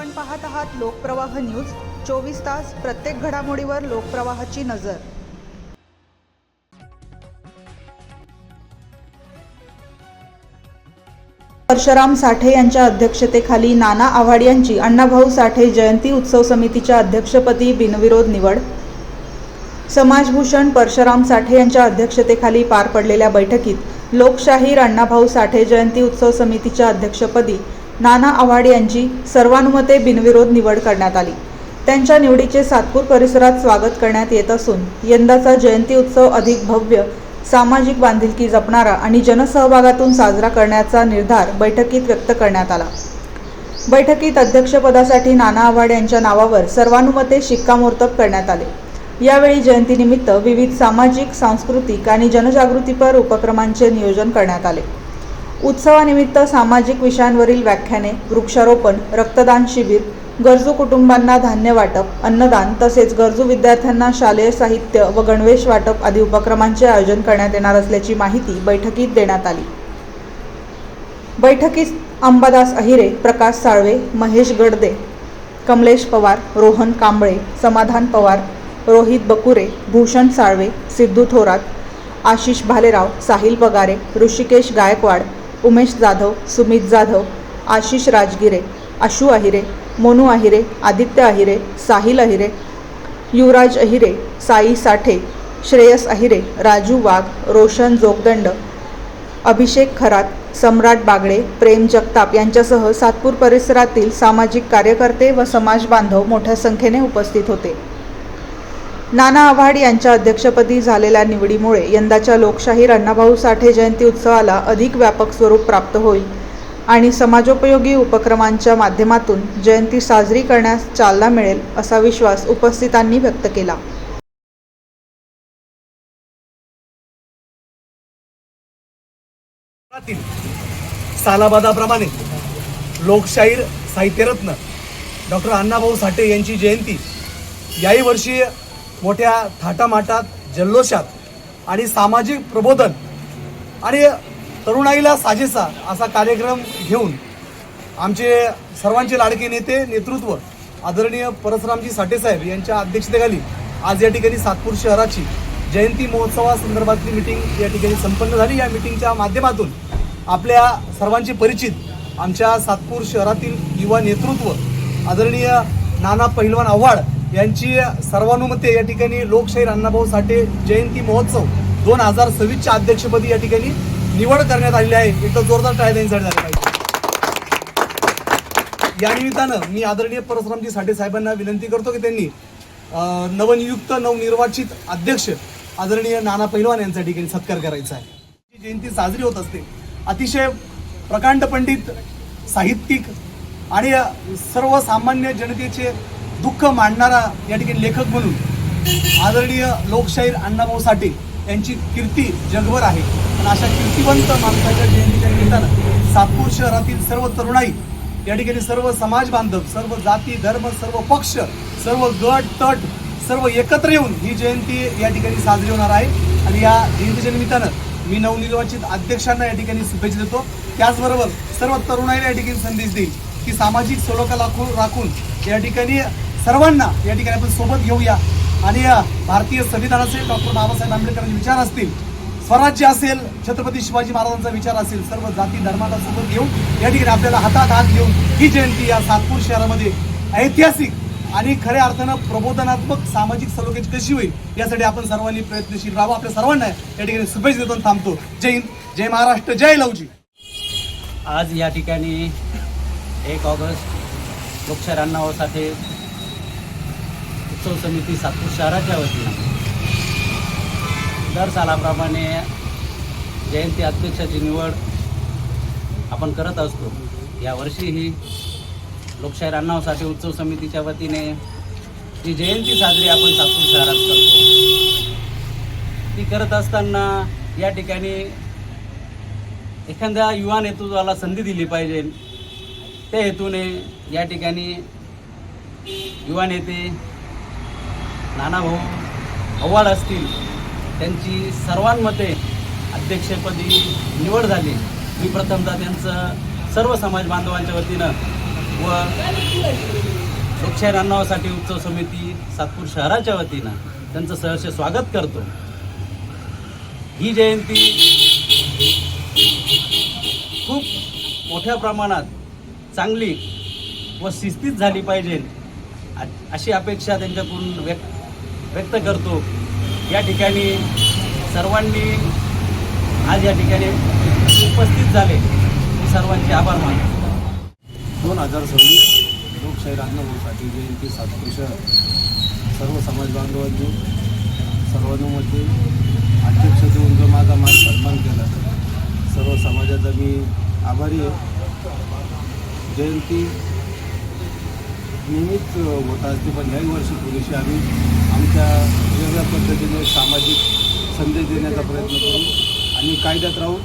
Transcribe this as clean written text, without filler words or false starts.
आपण पाहत आहात लोकप्रवाह न्यूज 24 तास प्रत्येक घडामोडीवर लोकप्रवाहाची नजर। परशुराम साठे यांच्या अध्यक्षतेखाली नाना आव्हाड यांची अण्णाभाऊ साठे जयंती उत्सव समितीच्या अध्यक्षपदी बिनविरोध निवड। समाजभूषण परशुराम साठे यांच्या अध्यक्षतेखाली पार पडलेल्या बैठकीत लोकशाहीर अण्णाभाऊ साठे जयंती उत्सव समितीच्या अध्यक्षपदी नाना आव्हाड यांची सर्वानुमते बिनविरोध निवड करण्यात आली। त्यांच्या निवडीचे सातपूर परिसरात स्वागत करण्यात येत असून यंदाचा जयंती उत्सव अधिक भव्य, सामाजिक बांधिलकी जपणारा आणि जनसहभागातून साजरा करण्याचा निर्धार बैठकीत व्यक्त करण्यात आला। बैठकीत अध्यक्षपदासाठी नाना आव्हाड यांच्या नावावर सर्वानुमते शिक्कामोर्तब करण्यात आले। यावेळी जयंतीनिमित्त विविध सामाजिक, सांस्कृतिक आणि जनजागृतीपर उपक्रमांचे नियोजन करण्यात आले। उत्सवानिमित्त सामाजिक विषयांवरील व्याख्याने, वृक्षारोपण, रक्तदान शिबिर, गरजू कुटुंबांना धान्य वाटप, अन्नदान तसेच गरजू विद्यार्थ्यांना शालेय साहित्य व गणवेश वाटप आदी उपक्रमांचे आयोजन करण्यात येणार असल्याची माहिती बैठकीत देण्यात आली। बैठकीत अंबादास अहिरे, प्रकाश साळवे, महेश गडदे, कमलेश पवार, रोहन कांबळे, समाधान पवार, रोहित बकुरे, भूषण साळवे, सिद्धू थोरात, आशिष भालेराव, साहिल पगारे, ऋषिकेश गायकवाड, उमेश जाधव, सुमित जाधव, आशिष राजगिरे, आशू अहिरे, मोनू अहिरे, आदित्य अहिरे, साहिल अहिरे, युवराज अहिरे, साई साठे, श्रेयस अहिरे, राजू वाघ, रोशन जोगदंड, अभिषेक खरात, सम्राट बागडे, प्रेम जगताप यांच्यासह सातपूर परिसरातील सामाजिक कार्यकर्ते व समाज बांधव मोठ्या संख्येने उपस्थित होते। नाना आव्हाड यांच्या अध्यक्षपदी झालेल्या निवडीमुळे यंदाच्या लोकशाहीर अण्णाभाऊ साठे जयंती उत्सवाला अधिक व्यापक स्वरूप प्राप्त होईल आणि समाजोपयोगी उपक्रमांच्या माध्यमातून जयंती साजरी करण्यास चालना मिळेल असा विश्वास उपस्थितांनी व्यक्त केला। सालाबादाप्रमाणे लोकशाहीर साहित्यरत्न डॉक्टर अण्णाभाऊ साठे यांची जयंती याही वर्षी मोठ्या थाटामाटात, जल्लोषात आणि सामाजिक प्रबोधन आणि तरुणाईला साजेसा असा कार्यक्रम घेऊन आमचे सर्वांचे लाडके नेते, नेतृत्व आदरणीय परशुरामजी साठे साहेब यांच्या अध्यक्षतेखाली आज या ठिकाणी सातपूर शहराची जयंती महोत्सवासंदर्भातली मीटिंग या ठिकाणी संपन्न झाली। या मीटिंगच्या माध्यमातून आपल्या सर्वांचे परिचित आमच्या सातपूर शहरातील युवा नेतृत्व आदरणीय नाना पहिलवान आव्हाड यांची सर्वानुमते या ठिकाणी लोकशाहीर अण्णाभाऊ साठे जयंती महोत्सव 2026च्या अध्यक्षपदी या ठिकाणी निवड करण्यात आलेली आहे। एक जोरदार टाळ्या त्यांच्यासाठी झाला पाहिजे। या निमित्तानं मी आदरणीय परशुरामजी साठे साहेबांना विनंती करतो की त्यांनी नवनियुक्त नवनिर्वाचित अध्यक्ष आदरणीय नाना पहिलवान यांचा ठिकाणी सत्कार करायचा आहे। जयंती साजरी होत असते अतिशय प्रकांड पंडित, साहित्यिक आणि सर्वसामान्य जनतेचे दुःख मांडणारा या ठिकाणी लेखक म्हणून आदरणीय लोकशाहीर अण्णाभाऊ साठे यांची कीर्ती जगभर आहे। पण अशा कीर्तिवंत माणसाच्या जयंतीच्या निमित्तानं सातपूर शहरातील सर्व तरुणाई या ठिकाणी, सर्व समाज बांधव, सर्व जाती धर्म, सर्व पक्ष, सर्व गट तट सर्व एकत्र येऊन ही जयंती या ठिकाणी साजरी होणार आहे। आणि या जयंतीच्या निमित्तानं मी नवनिर्वाचित अध्यक्षांना या ठिकाणी शुभेच्छा देतो। त्याचबरोबर सर्व तरुणाईला या ठिकाणी संदेश देईल की सामाजिक सलोखा राखून या ठिकाणी सर्वांना या ठिकाणी आपण सोबत घेऊया आणि भारतीय संविधानाचे डॉक्टर बाबासाहेब आंबेडकरांचे विचार असतील, स्वराज्य असेल, छत्रपती शिवाजी महाराजांचा विचार असेल, सर्व जाती धर्माला सोबत घेऊन या ठिकाणी आपल्याला हातात हात घेऊन ही जयंती या सातपूर शहरामध्ये ऐतिहासिक आणि खऱ्या अर्थानं प्रबोधनात्मक सामाजिक सलोख्याची कशी होईल यासाठी आपण सर्वांनी प्रयत्नशील राहावं। आपल्या सर्वांना या ठिकाणी शुभेच्छा देतो थांबतो। जय हिंद, जय महाराष्ट्र, जय लवजी। आज या ठिकाणी 1 ऑगस्ट लोकशाहीर अण्णाभाऊ साठे उत्सव समिती सातपूर शहराच्या वतीनं दर सालाप्रमाणे जयंती अध्यक्षाची निवड आपण करत असतो। यावर्षीही लोकशाहीर अण्णाभाऊ साठे उत्सव समितीच्या वतीने जी जयंती साजरी आपण सातपूर शहरात करतो, ती करत असताना या ठिकाणी एखाद्या युवा नेतृत्वाला संधी दिली पाहिजे। त्या हेतूने या ठिकाणी युवा नेते नानाभाऊ आव्हाड असतील, त्यांची सर्वांमते अध्यक्षपदी निवड झाली। मी प्रथमतः त्यांचं सर्व समाज बांधवांच्या वतीनं व लोकशाहीर अण्णाभाऊसाठी उत्सव समिती सातपूर शहराच्या वतीनं त्यांचं सहर्ष स्वागत करतो. ही जयंती खूप मोठ्या प्रमाणात चांगली व शिस्तीत झाली पाहिजे अशी अपेक्षा त्यांच्याकडून व्यक्त करतो. या ठिकाणी सर्वांनी आज या ठिकाणी उपस्थित झाले मी सर्वांचे आभार मानतो. 2026 लोकशाहीर अण्णाभाऊसाठी जयंती सातपूर शहर सर्व समाज बांधवांनी सर्वांमध्ये अध्यक्ष देऊन जो माझा मान सन्मान केला सर्व समाजाचा मी आभारी आहे. जयंती नेहमीच होत असते पण याही वर्षी थोडीशी आम्ही आमच्या वेगळ्या पद्धतीने सामाजिक संदेश देण्याचा प्रयत्न करू आणि कायद्यात राहून